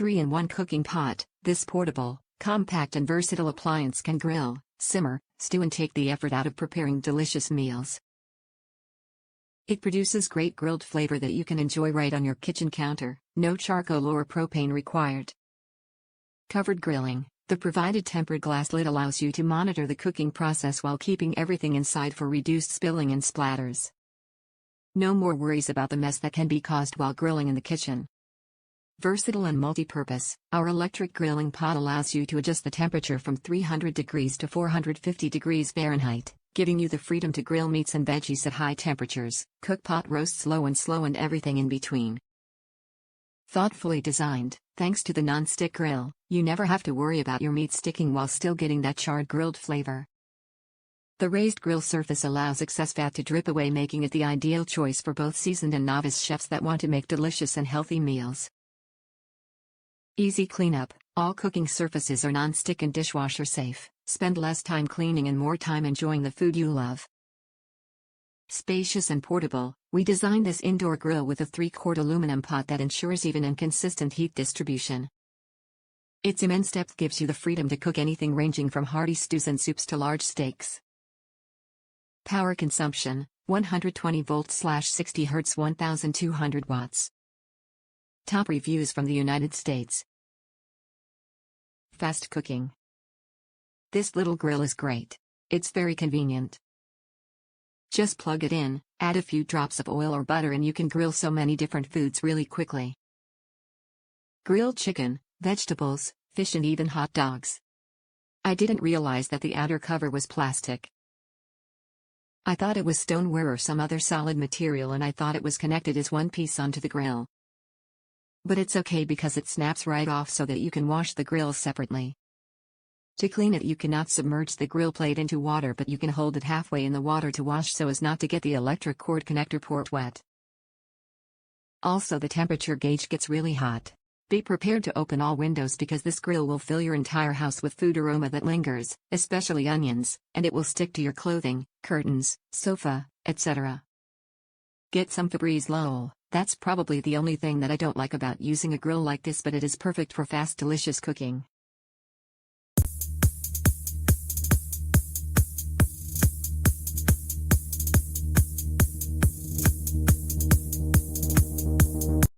3-in-1 cooking pot. This portable, compact and versatile appliance can grill, simmer, stew and take the effort out of preparing delicious meals. It produces great grilled flavor that you can enjoy right on your kitchen counter, no charcoal or propane required. Covered grilling. The provided tempered glass lid allows you to monitor the cooking process while keeping everything inside for reduced spilling and splatters. No more worries about the mess that can be caused while grilling in the kitchen. Versatile and multi-purpose, our electric grilling pot allows you to adjust the temperature from 300 degrees to 450 degrees Fahrenheit, giving you the freedom to grill meats and veggies at high temperatures, cook pot roasts low and everything in between. Thoughtfully designed, thanks to the non-stick grill, you never have to worry about your meat sticking while still getting that charred grilled flavor. The raised grill surface allows excess fat to drip away, making it the ideal choice for both seasoned and novice chefs that want to make delicious and healthy meals. Easy cleanup. All cooking surfaces are non-stick and dishwasher safe. Spend less time cleaning and more time enjoying the food you love. Spacious and portable, we designed this indoor grill with a 3-quart aluminum pot that ensures even and consistent heat distribution. Its immense depth gives you the freedom to cook anything ranging from hearty stews and soups to large steaks. Power consumption, 120 volts/60 Hz 1200 watts. Top reviews from the United States. Fast cooking. This little grill is great. It's very convenient. Just plug it in, add a few drops of oil or butter and you can grill so many different foods really quickly. Grilled chicken, vegetables, fish and even hot dogs. I didn't realize that the outer cover was plastic. I thought it was stoneware or some other solid material and I thought it was connected as one piece onto the grill. But it's okay because it snaps right off so that you can wash the grill separately. To clean it you cannot submerge the grill plate into water, but you can hold it halfway in the water to wash so as not to get the electric cord connector port wet. Also, the temperature gauge gets really hot. Be prepared to open all windows because this grill will fill your entire house with food aroma that lingers, especially onions, and it will stick to your clothing, curtains, sofa, etc. Get some Febreze Lowell. That's probably the only thing that I don't like about using a grill like this, but it is perfect for fast delicious cooking.